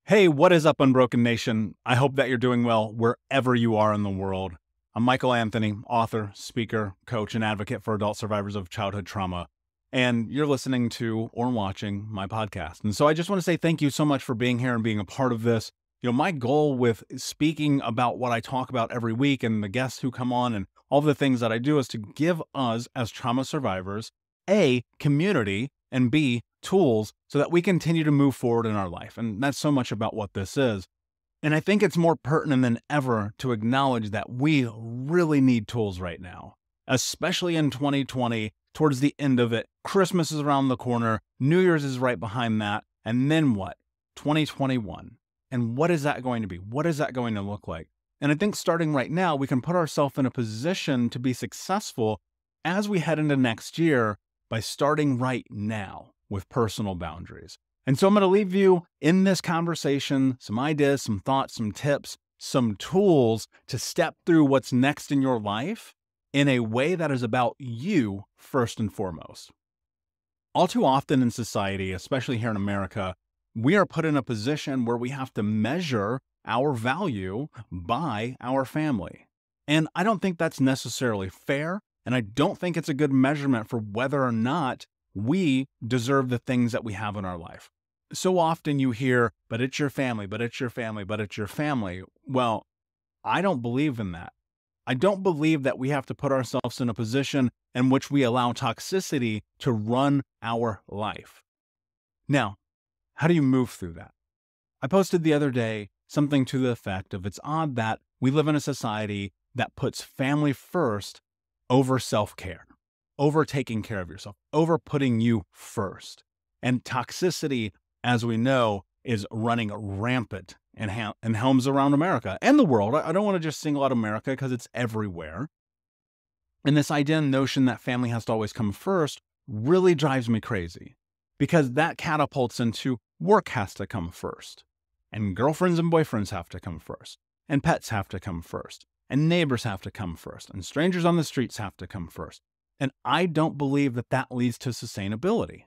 Hey, what is up, Unbroken Nation? I hope that you're doing well wherever you are in the world. I'm Michael Anthony, author, speaker, coach, and advocate for adult survivors of childhood trauma. And you're listening to or watching my podcast. And so I just want to say thank you so much for being here and being a part of this. My goal with speaking about what I talk about every week and the guests who come on and all the things that I do is to give us as trauma survivors, A, community, and B, tools so that we continue to move forward in our life. And that's so much about what this is. And I think it's more pertinent than ever to acknowledge that we really need tools right now, especially in 2020, towards the end of it. Christmas is around the corner. New Year's is right behind that. And then what? 2021. And what is that going to be? What is that going to look like? And I think starting right now, we can put ourselves in a position to be successful as we head into next year by starting right now with personal boundaries. And so I'm going to leave you in this conversation some ideas, some thoughts, some tips, some tools to step through what's next in your life in a way that is about you first and foremost. All too often in society, especially here in America, we are put in a position where we have to measure our value by our family. And I don't think that's necessarily fair. And I don't think it's a good measurement for whether or not we deserve the things that we have in our life. So often you hear, but it's your family, but it's your family, but it's your family. Well, I don't believe in that. I don't believe that we have to put ourselves in a position in which we allow toxicity to run our life. Now, how do you move through that? I posted the other day something to the effect of it's odd that we live in a society that puts family first over self-care, over taking care of yourself, over putting you first. And toxicity, as we know, is running rampant in homes around America and the world. I don't want to just single out America because it's everywhere. And this idea and notion that family has to always come first really drives me crazy because that catapults into work has to come first, and girlfriends and boyfriends have to come first, and pets have to come first, and neighbors have to come first, and strangers on the streets have to come first. And I don't believe that that leads to sustainability.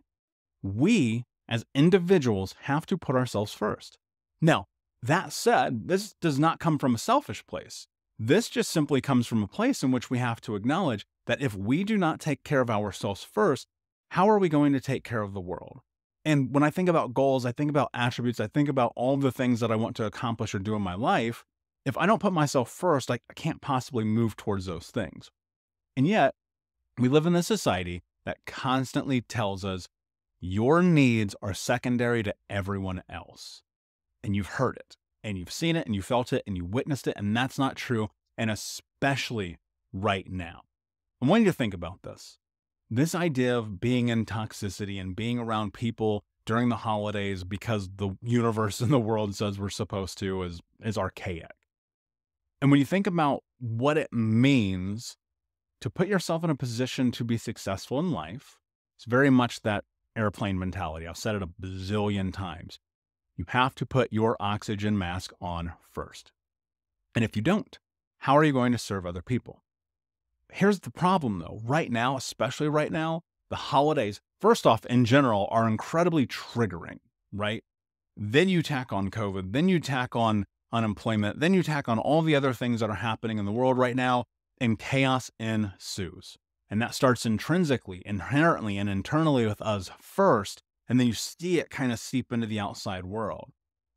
We, as individuals, have to put ourselves first. Now, that said, this does not come from a selfish place. This just simply comes from a place in which we have to acknowledge that if we do not take care of ourselves first, how are we going to take care of the world? And when I think about goals, I think about attributes, I think about all the things that I want to accomplish or do in my life. If I don't put myself first, I can't possibly move towards those things. And yet, we live in a society that constantly tells us your needs are secondary to everyone else. And you've heard it, and you've seen it, and you felt it, and you witnessed it, and that's not true, and especially right now. I want you to think about this. This idea of being in toxicity and being around people during the holidays because the universe and the world says we're supposed to is archaic. And when you think about what it means to put yourself in a position to be successful in life, it's very much that airplane mentality. I've said it a bazillion times. You have to put your oxygen mask on first. And if you don't, how are you going to serve other people? Here's the problem though. Right now, especially right now, the holidays, first off, in general, are incredibly triggering, right? Then you tack on COVID, then you tack on unemployment, then you tack on all the other things that are happening in the world right now, and chaos ensues. And that starts intrinsically, inherently, and internally with us first, and then you see it kind of seep into the outside world.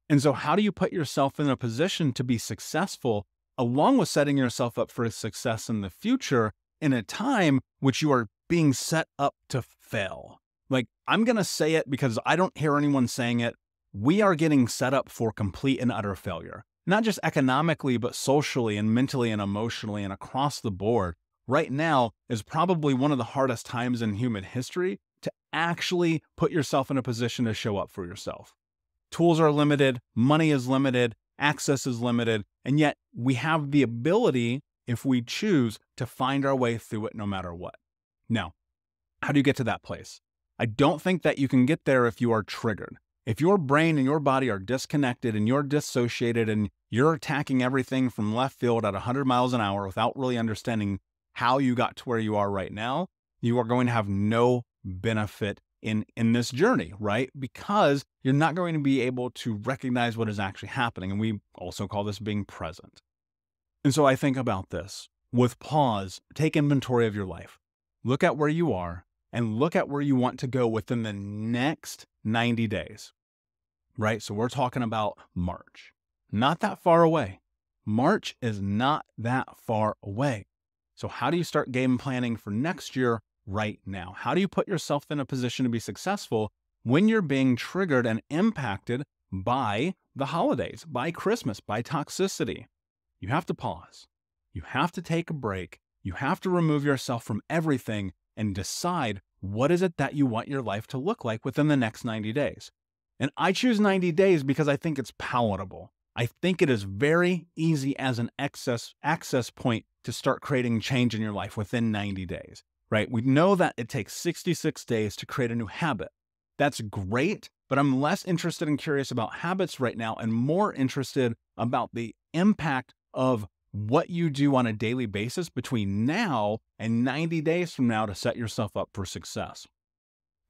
And so how do you put yourself in a position to be successful, along with setting yourself up for success in the future in a time which you are being set up to fail? Like, I'm going to say it because I don't hear anyone saying it. We are getting set up for complete and utter failure, not just economically, but socially and mentally and emotionally and across the board. Right now is probably one of the hardest times in human history to actually put yourself in a position to show up for yourself. Tools are limited, money is limited, access is limited, and yet we have the ability, if we choose, to find our way through it no matter what. Now, how do you get to that place? I don't think that you can get there if you are triggered. If your brain and your body are disconnected and you're dissociated and you're attacking everything from left field at 100 miles an hour without really understanding how you got to where you are right now, you are going to have no benefit in this journey, right? Because you're not going to be able to recognize what is actually happening. And we also call this being present. And so I think about this. With pause, take inventory of your life. Look at where you are and look at where you want to go within the next 90 days, right? So we're talking about March. Not that far away. March is not that far away. So how do you start game planning for next year right now? How do you put yourself in a position to be successful when you're being triggered and impacted by the holidays, by Christmas, by toxicity? You have to pause. You have to take a break. You have to remove yourself from everything and decide what is it that you want your life to look like within the next 90 days. And I choose 90 days because I think it's palatable. I think it is very easy as an access point to start creating change in your life within 90 days, right? We know that it takes 66 days to create a new habit. That's great, but I'm less interested and curious about habits right now and more interested about the impact of what you do on a daily basis between now and 90 days from now to set yourself up for success.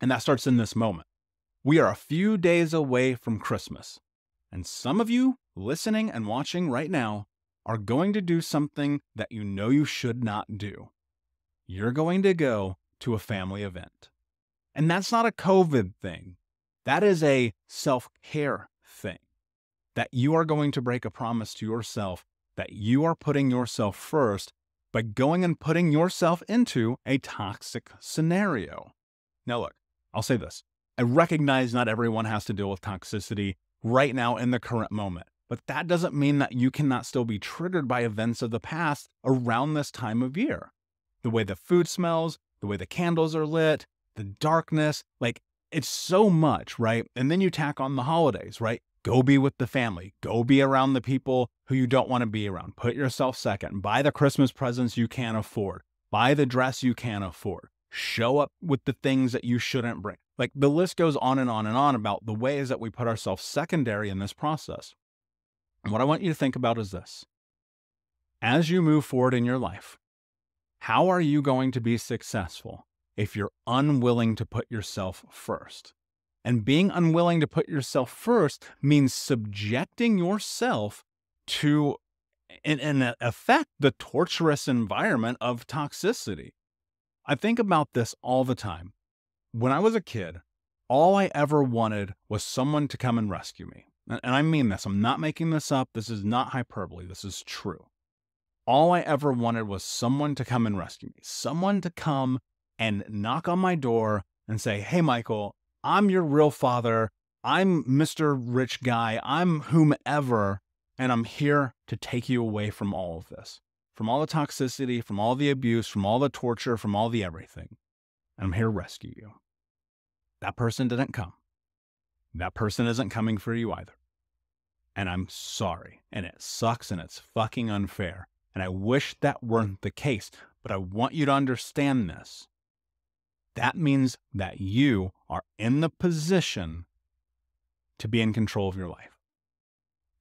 And that starts in this moment. We are a few days away from Christmas. And some of you listening and watching right now are going to do something that you know you should not do. You're going to go to a family event. And that's not a COVID thing. That is a self-care thing. That you are going to break a promise to yourself that you are putting yourself first by going and putting yourself into a toxic scenario. Now look, I'll say this. I recognize not everyone has to deal with toxicity right now in the current moment, but that doesn't mean that you cannot still be triggered by events of the past around this time of year. The way the food smells, the way the candles are lit, the darkness, like it's so much, right? And then you tack on the holidays, right? Go be with the family. Go be around the people who you don't want to be around. Put yourself second. Buy the Christmas presents you can't afford. Buy the dress you can't afford. Show up with the things that you shouldn't bring. Like the list goes on and on and on about the ways that we put ourselves secondary in this process. And what I want you to think about is this. As you move forward in your life, how are you going to be successful if you're unwilling to put yourself first? And being unwilling to put yourself first means subjecting yourself to, in effect, the torturous environment of toxicity. I think about this all the time. When I was a kid, all I ever wanted was someone to come and rescue me. And I mean this. I'm not making this up. This is not hyperbole. This is true. All I ever wanted was someone to come and rescue me. Someone to come and knock on my door and say, hey, Michael, I'm your real father. I'm Mr. Rich Guy. I'm whomever. And I'm here to take you away from all of this, from all the toxicity, from all the abuse, from all the torture, from all the everything. And I'm here to rescue you. That person didn't come. That person isn't coming for you either. And I'm sorry. And it sucks and it's fucking unfair. And I wish that weren't the case. But I want you to understand this. That means that you are in the position to be in control of your life.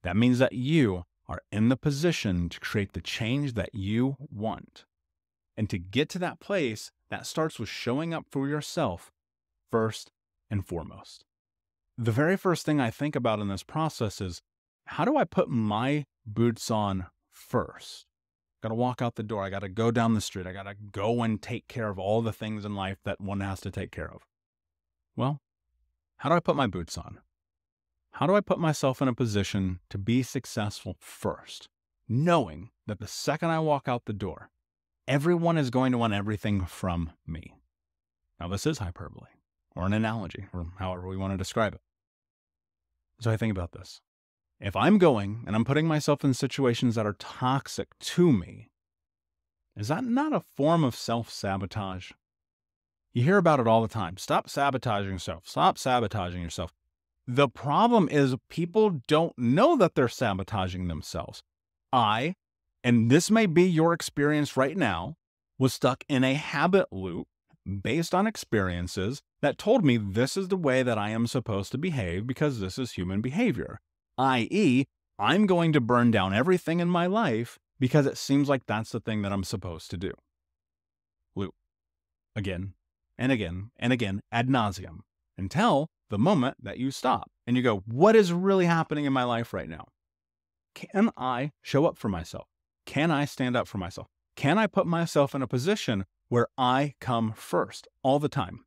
That means that you are in the position to create the change that you want. And to get to that place, that starts with showing up for yourself first and foremost. The very first thing I think about in this process is, how do I put my boots on first? Got to walk out the door. I got to go down the street. I got to go and take care of all the things in life that one has to take care of. Well, how do I put my boots on? How do I put myself in a position to be successful first, knowing that the second I walk out the door, everyone is going to want everything from me? Now, this is hyperbole or an analogy or however we want to describe it. So I think about this. If I'm going and I'm putting myself in situations that are toxic to me, is that not a form of self-sabotage? You hear about it all the time. Stop sabotaging yourself. Stop sabotaging yourself. The problem is people don't know that they're sabotaging themselves. And this may be your experience right now, was stuck in a habit loop based on experiences that told me this is the way that I am supposed to behave because this is human behavior. i.e., I'm going to burn down everything in my life because it seems like that's the thing that I'm supposed to do. Loop. Again and again and again, ad nauseum. until the moment that you stop and you go, what is really happening in my life right now? Can I show up for myself? Can I stand up for myself? Can I put myself in a position where I come first all the time?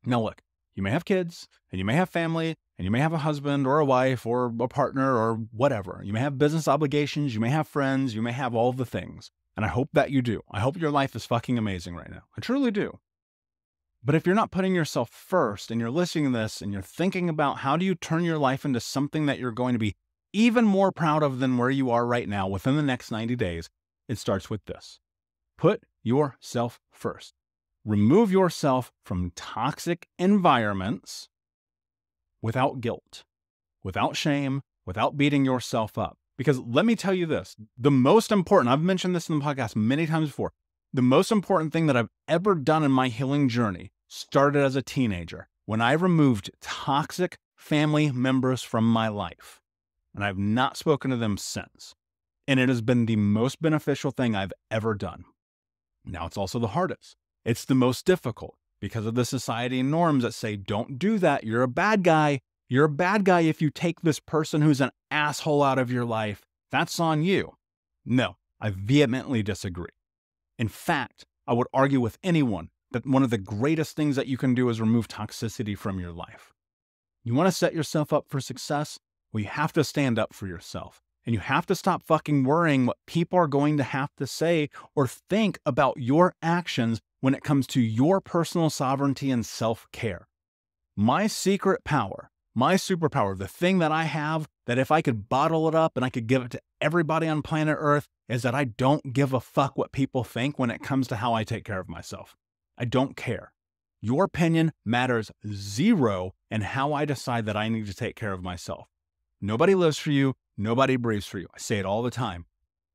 Now, look, you may have kids and you may have family and you may have a husband or a wife or a partner or whatever. You may have business obligations. You may have friends. You may have all the things. And I hope that you do. I hope your life is fucking amazing right now. I truly do. But if you're not putting yourself first and you're listening to this and you're thinking about how do you turn your life into something that you're going to be even more proud of than where you are right now within the next 90 days, it starts with this. Put yourself first. Remove yourself from toxic environments without guilt, without shame, without beating yourself up. Because let me tell you this, the most important, I've mentioned this in the podcast many times before, the most important thing that I've ever done in my healing journey started as a teenager when I removed toxic family members from my life. And I've not spoken to them since. And it has been the most beneficial thing I've ever done. Now it's also the hardest. It's the most difficult because of the society norms that say, don't do that. You're a bad guy. You're a bad guy if you take this person who's an asshole out of your life. That's on you. No, I vehemently disagree. In fact, I would argue with anyone that one of the greatest things that you can do is remove toxicity from your life. You want to set yourself up for success? Well, you have to stand up for yourself. And you have to stop fucking worrying what people are going to have to say or think about your actions when it comes to your personal sovereignty and self-care. My secret power, my superpower, the thing that I have that if I could bottle it up and I could give it to everybody on planet Earth is that I don't give a fuck what people think when it comes to how I take care of myself. I don't care. Your opinion matters zero in how I decide that I need to take care of myself. Nobody lives for you. Nobody breathes for you. I say it all the time.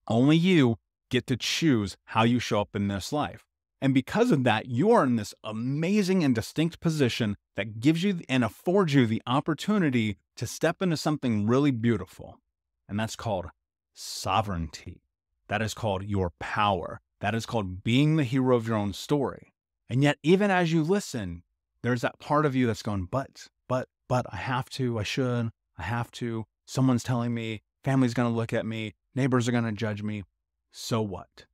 Only you get to choose how you show up in this life. And because of that, you are in this amazing and distinct position that gives you and affords you the opportunity to step into something really beautiful. And that's called sovereignty. That is called your power. That is called being the hero of your own story. And yet, even as you listen, there's that part of you that's going, but, I have to, I should, I have to. Someone's telling me, family's going to look at me, neighbors are going to judge me. So what?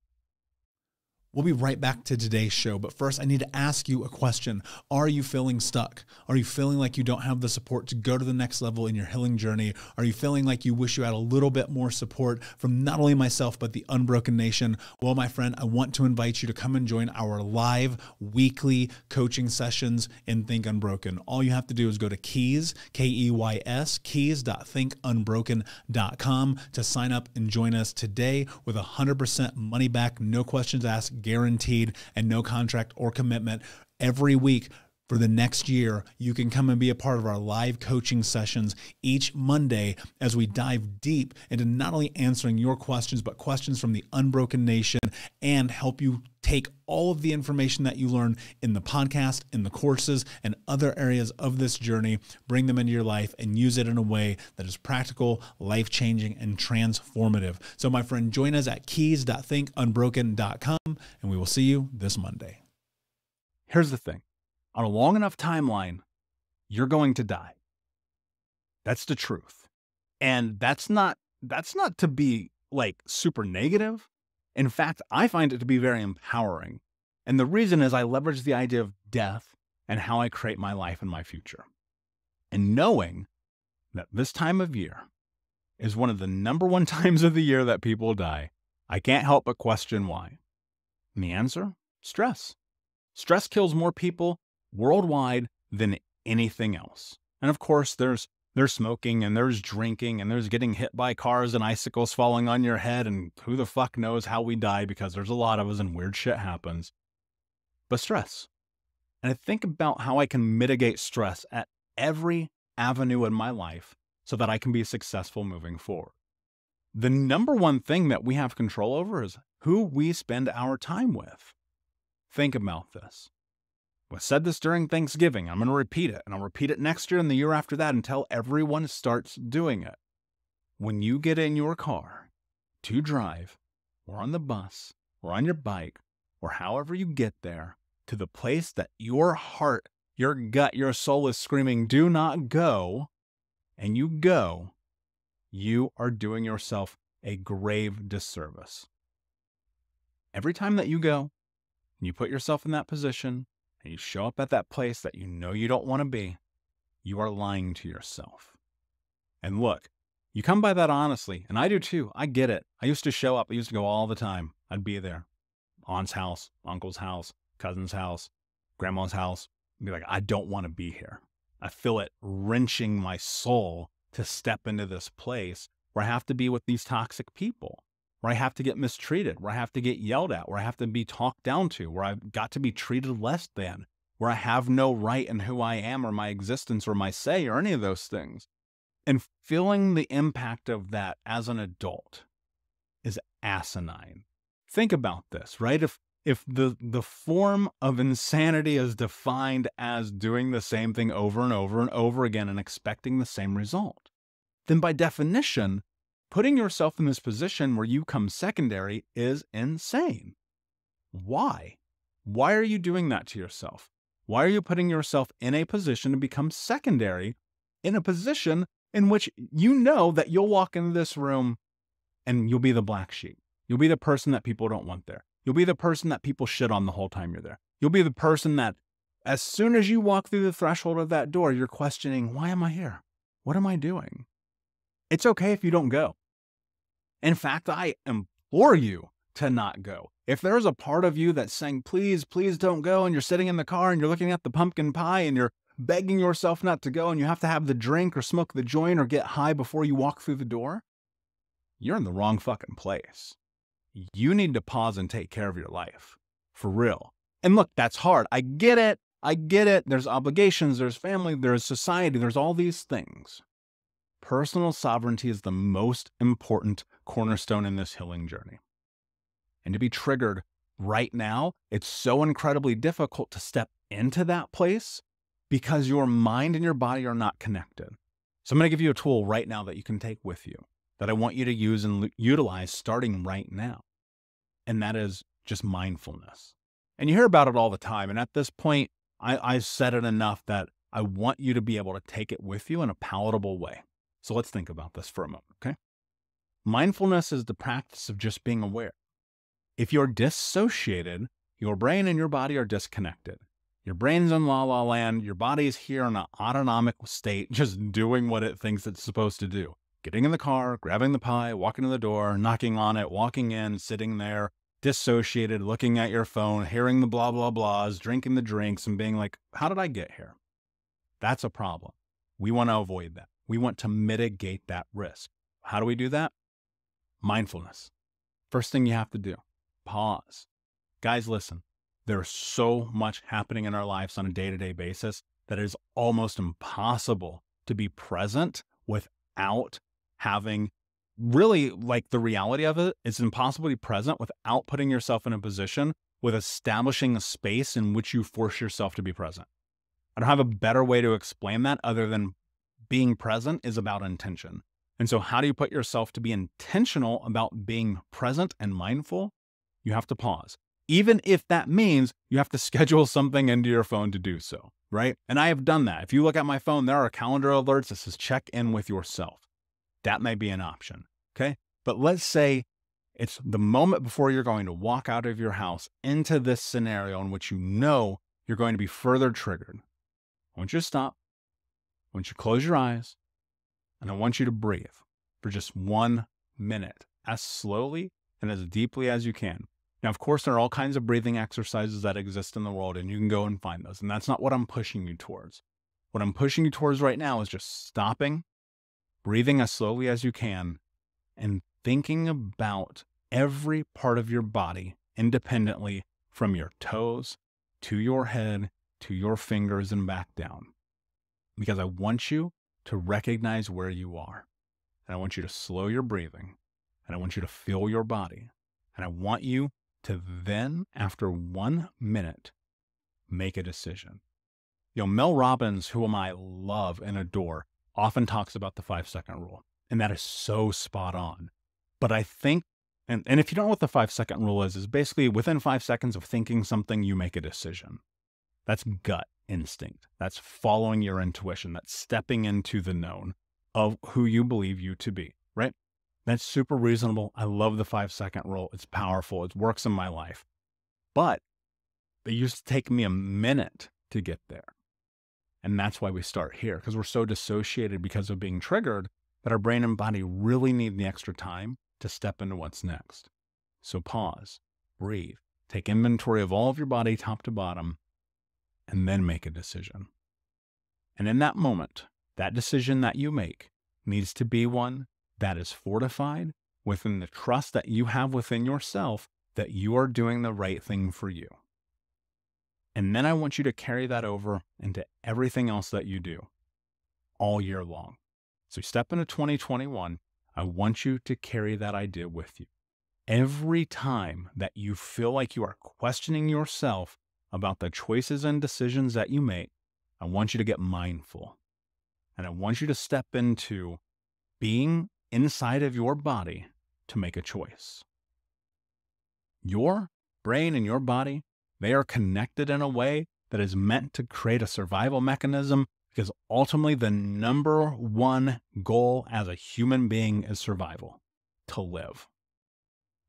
We'll be right back to today's show, but first I need to ask you a question. Are you feeling stuck? Are you feeling like you don't have the support to go to the next level in your healing journey? Are you feeling like you wish you had a little bit more support from not only myself, but the Unbroken Nation? Well, my friend, I want to invite you to come and join our live weekly coaching sessions in Think Unbroken. All you have to do is go to Keys, K-E-Y-S, keys.thinkunbroken.com to sign up and join us today with 100% money back, no questions asked, guaranteed, and no contract or commitment. Every week for the next year, you can come and be a part of our live coaching sessions each Monday as we dive deep into not only answering your questions, but questions from the Unbroken Nation and help you take all of the information that you learn in the podcast, in the courses, and other areas of this journey, bring them into your life and use it in a way that is practical, life-changing, and transformative. So my friend, join us at keys.thinkunbroken.com, and we will see you this Monday. Here's the thing. On a long enough timeline, you're going to die. That's the truth. And that's not to be like super negative. In fact, I find it to be very empowering. And the reason is I leverage the idea of death and how I create my life and my future. And knowing that this time of year is one of the number one times of the year that people die, I can't help but question why. And the answer? Stress. Stress kills more people worldwide than anything else. And of course, there's smoking and there's drinking and there's getting hit by cars and icicles falling on your head, and who the fuck knows how we die because there's a lot of us and weird shit happens. But stress. And I think about how I can mitigate stress at every avenue in my life so that I can be successful moving forward. The number one thing that we have control over is who we spend our time with. Think about this. I said this during Thanksgiving. I'm going to repeat it, and I'll repeat it next year and the year after that until everyone starts doing it. When you get in your car to drive, or on the bus, or on your bike, or however you get there, to the place that your heart Your gut, your soul is screaming, do not go, and you go, you are doing yourself a grave disservice. Every time that you go, and you put yourself in that position, and you show up at that place that you know you don't want to be, you are lying to yourself. And look, you come by that honestly, and I do too. I get it. I used to show up. I used to go all the time. I'd be there. Aunt's house, uncle's house, cousin's house, grandma's house. I'd be like, I don't want to be here. I feel it wrenching my soul to step into this place where I have to be with these toxic people, where I have to get mistreated, where I have to get yelled at, where I have to be talked down to, where I've got to be treated less than, where I have no right in who I am or my existence or my say or any of those things. And feeling the impact of that as an adult is asinine. Think about this, right? If the form of insanity is defined as doing the same thing over and over and over again and expecting the same result, then by definition, putting yourself in this position where you come secondary is insane. Why? Why are you doing that to yourself? Why are you putting yourself in a position to become secondary, in a position in which you know that you'll walk into this room and you'll be the black sheep? You'll be the person that people don't want there. You'll be the person that people shit on the whole time you're there. You'll be the person that as soon as you walk through the threshold of that door, you're questioning, why am I here? What am I doing? It's okay if you don't go. In fact, I implore you to not go. If there's a part of you that's saying, please, please don't go, and you're sitting in the car and you're looking at the pumpkin pie and you're begging yourself not to go and you have to have the drink or smoke the joint or get high before you walk through the door, you're in the wrong fucking place. You need to pause and take care of your life. For real. And look, that's hard. I get it. I get it. There's obligations, there's family, there's society, there's all these things. Personal sovereignty is the most important cornerstone in this healing journey. And to be triggered right now, it's so incredibly difficult to step into that place because your mind and your body are not connected. So I'm going to give you a tool right now that you can take with you that I want you to use and utilize starting right now. And that is just mindfulness. And you hear about it all the time. And at this point, I've said it enough that I want you to be able to take it with you in a palatable way. So let's think about this for a moment, okay? Mindfulness is the practice of just being aware. If you're dissociated, your brain and your body are disconnected. Your brain's in la la land, your body's here in an autonomic state, just doing what it thinks it's supposed to do. Getting in the car, grabbing the pie, walking to the door, knocking on it, walking in, sitting there, dissociated, looking at your phone, hearing the blah, blah, blahs, drinking the drinks, and being like, how did I get here? That's a problem. We want to avoid that. We want to mitigate that risk. How do we do that? Mindfulness. First thing you have to do, pause. Guys, listen, there's so much happening in our lives on a day-to-day basis that it is almost impossible to be present without having really, like, the reality of it, it's impossible to be present without putting yourself in a position with establishing a space in which you force yourself to be present. I don't have a better way to explain that other than being present is about intention. And so how do you put yourself to be intentional about being present and mindful? You have to pause. Even if that means you have to schedule something into your phone to do so, right? And I have done that. If you look at my phone, there are calendar alerts that says check in with yourself. That may be an option, okay? But let's say it's the moment before you're going to walk out of your house into this scenario in which you know you're going to be further triggered. I want you to stop. I want you to close your eyes. And I want you to breathe for just 1 minute, as slowly and as deeply as you can. Now, of course, there are all kinds of breathing exercises that exist in the world, and you can go and find those. And that's not what I'm pushing you towards. What I'm pushing you towards right now is just stopping, breathing as slowly as you can, and thinking about every part of your body independently from your toes to your head to your fingers and back down. Because I want you to recognize where you are. And I want you to slow your breathing. And I want you to feel your body. And I want you to then, after 1 minute, make a decision. You know, Mel Robbins, whom I love and adore, often talks about the 5-second rule. And that is so spot on. But I think, and if you don't know what the 5-second rule is basically within 5 seconds of thinking something, you make a decision. That's gut. instinct. That's following your intuition. That's stepping into the known of who you believe you to be, right? That's super reasonable. I love the 5-second rule. It's powerful. It works in my life. But it used to take me a minute to get there. And that's why we start here, because we're so dissociated because of being triggered that our brain and body really need the extra time to step into what's next. So pause, breathe, take inventory of all of your body top to bottom, and then make a decision. And in that moment, that decision that you make needs to be one that is fortified within the trust that you have within yourself that you are doing the right thing for you. And then I want you to carry that over into everything else that you do all year long. So you step into 2021, I want you to carry that idea with you. Every time that you feel like you are questioning yourself about the choices and decisions that you make, I want you to get mindful. And I want you to step into being inside of your body to make a choice. Your brain and your body, they are connected in a way that is meant to create a survival mechanism, because ultimately the number one goal as a human being is survival, to live.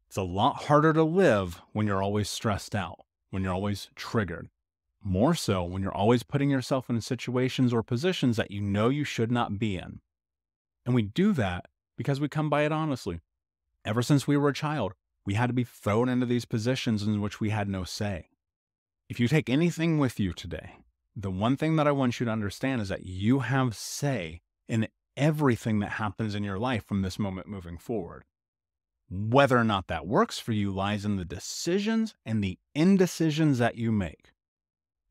It's a lot harder to live when you're always stressed out, when you're always triggered. More so when you're always putting yourself in situations or positions that you know you should not be in. And we do that because we come by it honestly. Ever since we were a child, we had to be thrown into these positions in which we had no say. If you take anything with you today, the one thing that I want you to understand is that you have say in everything that happens in your life from this moment moving forward. Whether or not that works for you lies in the decisions and the indecisions that you make.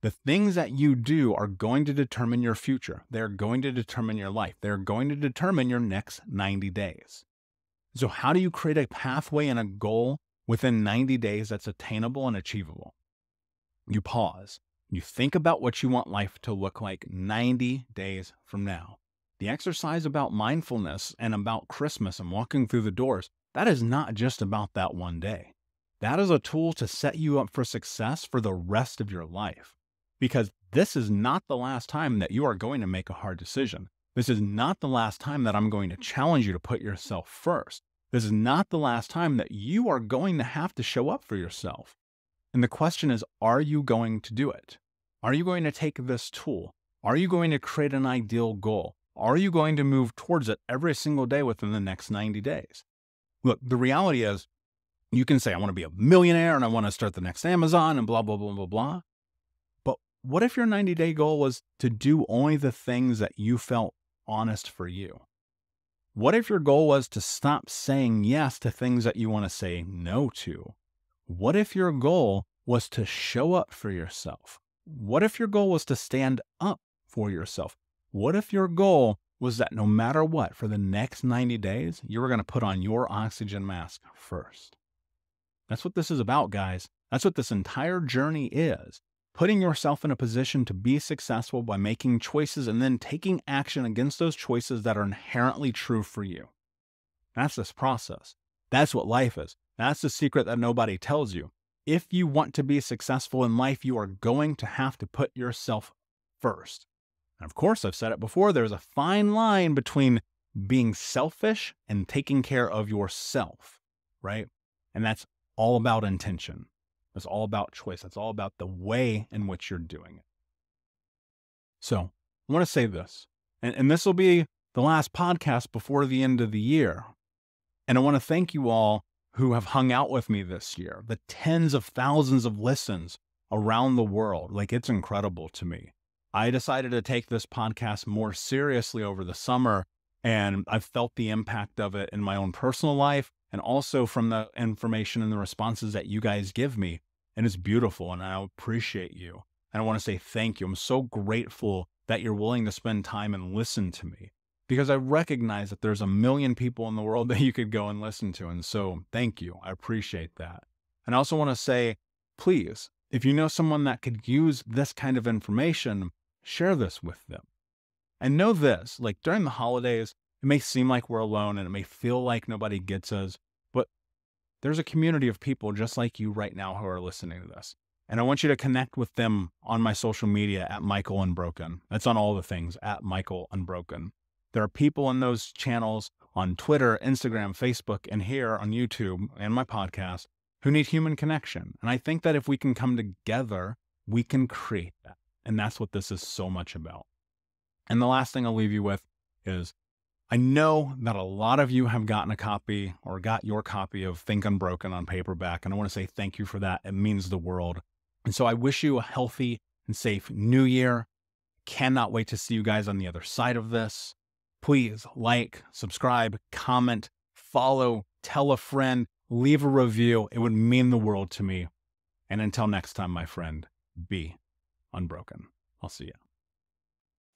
The things that you do are going to determine your future. They're going to determine your life. They're going to determine your next 90 days. So how do you create a pathway and a goal within 90 days that's attainable and achievable? You pause. You think about what you want life to look like 90 days from now. The exercise about mindfulness and about Christmas and walking through the doors, that is not just about that one day. That is a tool to set you up for success for the rest of your life. Because this is not the last time that you are going to make a hard decision. This is not the last time that I'm going to challenge you to put yourself first. This is not the last time that you are going to have to show up for yourself. And the question is, are you going to do it? Are you going to take this tool? Are you going to create an ideal goal? Are you going to move towards it every single day within the next 90 days? Look, the reality is, you can say, I want to be a millionaire and I want to start the next Amazon and blah, blah, blah, blah, blah. But what if your 90-day goal was to do only the things that you felt honest for you? What if your goal was to stop saying yes to things that you want to say no to? What if your goal was to show up for yourself? What if your goal was to stand up for yourself? What if your goal was that no matter what, for the next 90 days, you were going to put on your oxygen mask first? That's what this is about, guys. That's what this entire journey is. Putting yourself in a position to be successful by making choices and then taking action against those choices that are inherently true for you. That's this process. That's what life is. That's the secret that nobody tells you. If you want to be successful in life, you are going to have to put yourself first. And of course, I've said it before, there's a fine line between being selfish and taking care of yourself, right? And that's all about intention. That's all about choice. That's all about the way in which you're doing it. So I want to say this, and this will be the last podcast before the end of the year. And I want to thank you all who have hung out with me this year, the tens of thousands of listens around the world. Like, it's incredible to me. I decided to take this podcast more seriously over the summer, and I've felt the impact of it in my own personal life and also from the information and the responses that you guys give me. And it's beautiful, and I appreciate you. And I want to say thank you. I'm so grateful that you're willing to spend time and listen to me, because I recognize that there's a million people in the world that you could go and listen to. And so thank you. I appreciate that. And I also want to say, please, if you know someone that could use this kind of information, share this with them. And know this, like, during the holidays, it may seem like we're alone and it may feel like nobody gets us, but there's a community of people just like you right now who are listening to this. And I want you to connect with them on my social media at Michael Unbroken. That's on all the things at Michael Unbroken. There are people in those channels on Twitter, Instagram, Facebook, and here on YouTube and my podcast who need human connection. And I think that if we can come together, we can create that. And that's what this is so much about. And the last thing I'll leave you with is I know that a lot of you have gotten a copy or got your copy of Think Unbroken on paperback. And I want to say thank you for that. It means the world. And so I wish you a healthy and safe new year. Cannot wait to see you guys on the other side of this. Please like, subscribe, comment, follow, tell a friend, leave a review. It would mean the world to me. And until next time, my friend, be unbroken. I'll see you.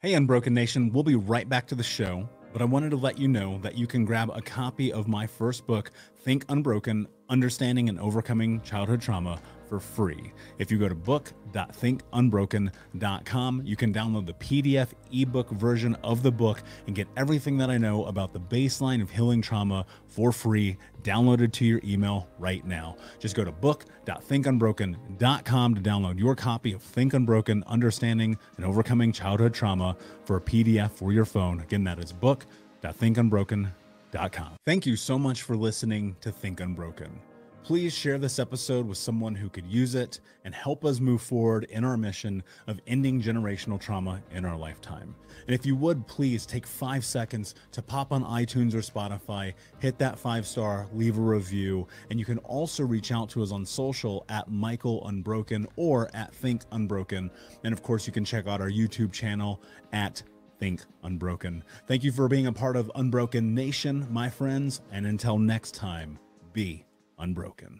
Hey, Unbroken Nation, we'll be right back to the show, but I wanted to let you know that you can grab a copy of my first book, Think Unbroken, Understanding and Overcoming Childhood Trauma, for free. If you go to book.thinkunbroken.com, you can download the PDF ebook version of the book and get everything that I know about the baseline of healing trauma for free, downloaded to your email right now. Just go to book.thinkunbroken.com to download your copy of Think Unbroken, Understanding and Overcoming Childhood Trauma for a PDF for your phone. Again, that is book.thinkunbroken.com. Thank you so much for listening to Think Unbroken. Please share this episode with someone who could use it and help us move forward in our mission of ending generational trauma in our lifetime. And if you would, please take 5 seconds to pop on iTunes or Spotify, hit that 5-star, leave a review, and you can also reach out to us on social at Michael Unbroken or at Think Unbroken. And of course, you can check out our YouTube channel at Think Unbroken. Thank you for being a part of Unbroken Nation, my friends, and until next time, be unbroken.